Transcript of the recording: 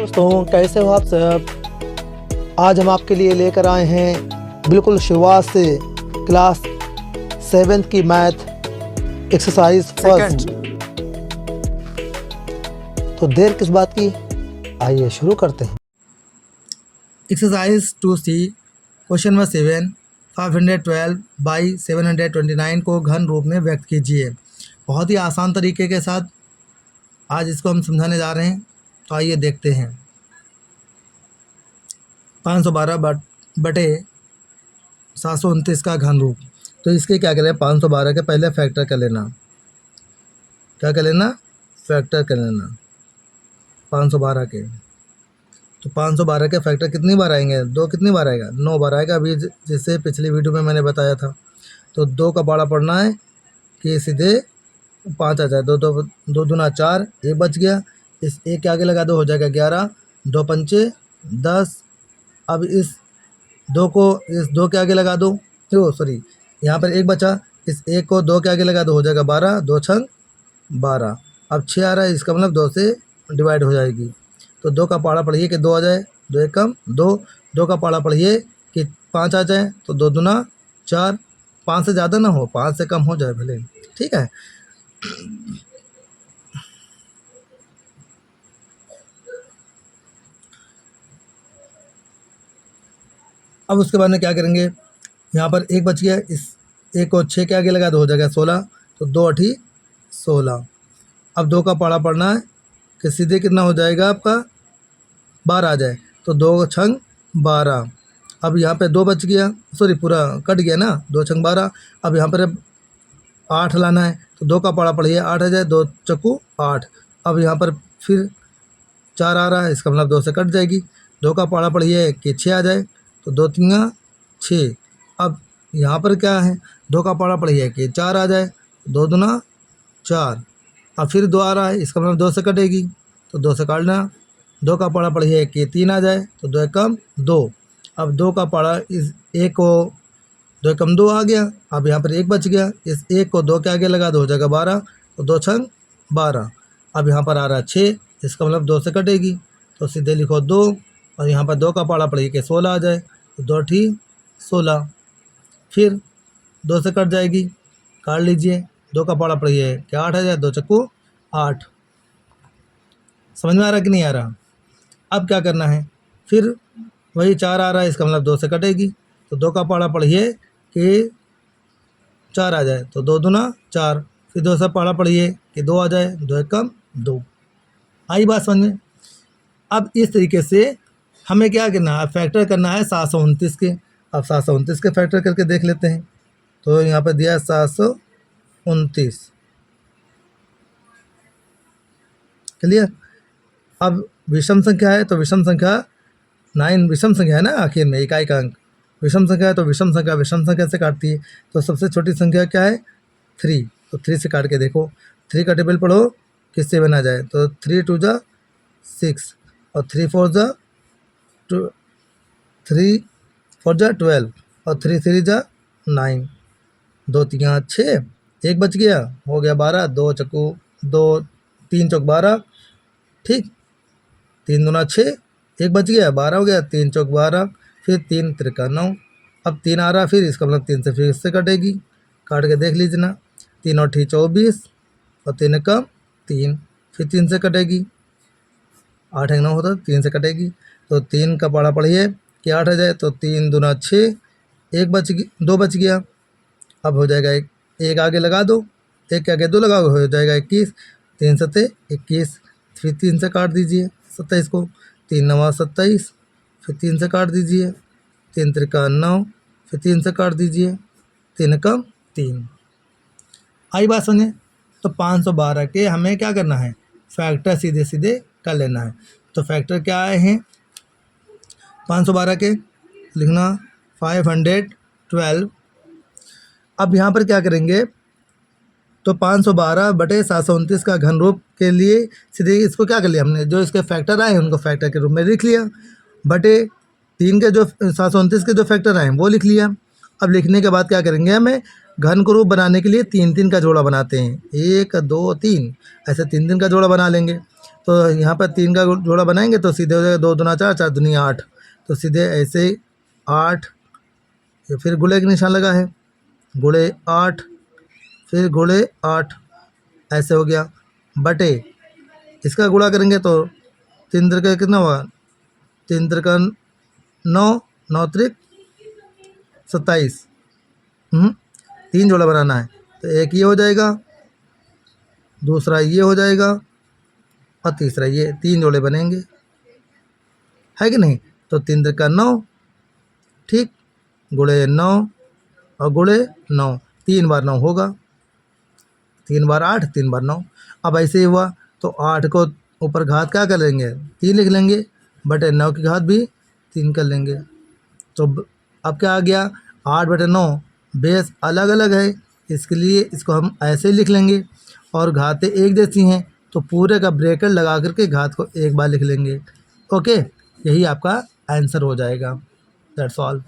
दोस्तों, कैसे हो आप सब। आज हम आपके लिए लेकर आए हैं बिल्कुल शुरुआत से क्लास 7th की मैथ एक्सरसाइज फर्स्ट। तो देर किस बात की, आइए शुरू करते हैं। Exercise 2C question number 7 512 by 729 को घन रूप में व्यक्त कीजिए। बहुत ही आसान तरीके के साथ आज इसको हम समझाने जा रहे हैं। तो आइए देखते हैं। 512 बटे 729 का घन रूप। तो इसके क्या करें, 512 के पहले फैक्टर कर लेना। क्या कर लेना? फैक्टर कर लेना 512 के। तो 512 के फैक्टर कितनी बार आएंगे? 2 कितनी बार आएगा? 9 बार आएगा। अभी जैसे पिछली वीडियो में मैंने बताया था। तो 2 का पाड़ा पढ़ना है कि सीधे 5 आ जाए। 2 दूना 4, 1 बच गया। इस 1 के आगे लगा दो, हो जाएगा 11। 2 पंचे 10। अब इस 2 को इस 2 के आगे लगा दो। सॉरी, यहाँ पर 1 बचा। इस 1 को 2 के आगे लगा दो, हो जाएगा 12। 2 छंग 12। अब 6 आ रहा है, इसका मतलब 2 से डिवाइड हो जाएगी। तो 2 का पाड़ा पढ़िए कि 2 आ जाए। 2 एक कम 2। 2 का पाड़ा पढ़िए कि 5 आ जाए। तो 2 दूना 4। 5 से ज़्यादा ना हो, 5 से कम हो जाए भले, ठीक है। अब उसके बाद में क्या करेंगे, यहाँ पर 1 बच गया। इस 1 को 6 के आगे लगा दो, हो जाएगा 16। तो 2 8 16। अब 2 का पाड़ा पढ़ना है कि सीधे कितना हो जाएगा आपका, 12 आ जाए। तो 2 छंग 12। अब यहाँ पे 2 बच गया, सॉरी पूरा कट गया ना। 2 छंग 12। अब यहाँ पर 8 लाना है। तो 2 का पाड़ा पढ़िए, 8 आ जाए। 2 चक्कू 8। अब यहाँ पर फिर 4 आ रहा है, इसका मतलब 2 से कट जाएगी। 2 का पाड़ा पढ़िए कि 6 आ जाए। तो 2 3 6। अब यहाँ पर क्या है, 2 का पाड़ा पढ़िए कि 4 आ जाए। 2 दूना 4। अब फिर 2 आ रहा है, इसका मतलब 2 से कटेगी। तो 2 से काटना। 2 का पाड़ा पढ़िए कि 3 आ जाए। तो 2 एकम 2। अब 2 का पाड़ा इस 1 को 2 एकम 2 आ गया। अब यहाँ पर 1 बच गया। इस 1 को 2 के आगे लगा दो, हो जाएगा 12। तो 2 छंग 12। अब यहाँ पर आ रहा है 6, इसका मतलब 2 से कटेगी। तो सीधे लिखो 2। और यहाँ पर 2 का पाड़ा पढ़िए कि 16 आ जाए। तो 2 8 16। फिर 2 से कट जाएगी, काट लीजिए। 2 का पाड़ा पढ़िए कि 8 आ जाए। 2 चक्कू 8। समझ में आ रहा कि नहीं आ रहा? अब क्या करना है, फिर वही 4 आ रहा है, इसका मतलब 2 से कटेगी। तो 2 का पाड़ा पढ़िए कि 4 आ जाए। तो 2 दूना 4। फिर 2 से पाड़ा पढ़िए कि 2 आ जाए। 2 एकम 2। आई बात समझ में? अब इस तरीके से हमें क्या करना है, फैक्टर करना है 729 के। अब 729 के फैक्टर करके देख लेते हैं। तो यहाँ पर दिया है 729। क्लियर? अब विषम संख्या है तो विषम संख्या 9 विषम संख्या है ना, आखिर में इकाई का अंक विषम संख्या है। तो विषम संख्या से काटती है। तो सबसे छोटी संख्या क्या है? 3। तो 3 से काट के देखो। 3 का टेबल पढ़ो किससे बना जाए। तो 3 2 जा 6 और 3 4 जा 12 और 3 3 जा 9। 2 3 6, 1 बच गया, हो गया 12। 2 चक्कू 2 3 चौक 12, ठीक। 3 दूना 6, 1 बच गया, 12 हो गया। 3 चौक 12। फिर 3 त्रिका 9। अब 3 आ रहा, फिर इसका मतलब 3 से फिर इससे कटेगी। काट के देख लीजिए ना। 3 और 24 और 3 कम 3। फिर 3 से कटेगी। 8 एक 9 होता, 3 से कटेगी। तो 3 का पाड़ा पढ़िए कि 8 आ जाए। तो 3 दूना 6, 2 बच गया। अब हो जाएगा 1 आगे लगा दो। 1 के आगे 2 लगाओ, हो जाएगा 21। 3 सत्ते 21। फिर 3 से काट दीजिए 27 को। 3 9 27। फिर 3 से काट दीजिए। 3 त्रिका 9। फिर 3 से काट दीजिए। 3 कम 3। आई बात समझे? तो 512 के हमें क्या करना है, फैक्टर सीधे सीधे कर लेना है। तो फैक्टर क्या आए हैं 512 के, लिखना 512। अब यहाँ पर क्या करेंगे, तो 512 बटे 729 का घन रूप के लिए सीधे इसको क्या कर लिया हमने, जो इसके फैक्टर आए हैं उनको फैक्टर के रूप में लिख लिया। बटे 3 के जो 729 के जो फैक्टर आए हैं वो लिख लिया। अब लिखने के बाद क्या करेंगे, हमें घन को रूप बनाने के लिए 3 3 का जोड़ा बनाते हैं। 1 2 3 ऐसे 3 3 का जोड़ा बना लेंगे। तो यहाँ पर 3 का जोड़ा बनाएंगे तो सीधे हो जाएगा 2 दूना 4, 4 दूनी 8। तो सीधे ऐसे 8, ये फिर गुणे का निशान लगा है, गुणे 8, फिर गुणे 8, ऐसे हो गया। बटे इसका गुणा करेंगे तो 3 त्रिक कितना हुआ, 3 त्रिक 9, 9 त्रिक 27। 3 जोड़ा बनाना है तो एक ये हो जाएगा, दूसरा ये हो जाएगा और तीसरा ये, 3 जोड़े बनेंगे, है कि नहीं। तो 3 त्रिक 9, ठीक, गुणे 9 और गुणे 9, 3 बार 9 होगा, 3 बार 8, 3 बार 9। अब ऐसे ही हुआ तो 8 को ऊपर घात क्या कर लेंगे, 3 लिख लेंगे, बटे 9 की घात भी 3 कर लेंगे। तो अब क्या आ गया, 8 बटे 9 बेस अलग अलग है, इसके लिए इसको हम ऐसे ही लिख लेंगे। और घातें एक जैसी हैं तो पूरे का ब्रैकेट लगा करके घात को एक बार लिख लेंगे। ओके, यही आपका आंसर हो जाएगा। That's all.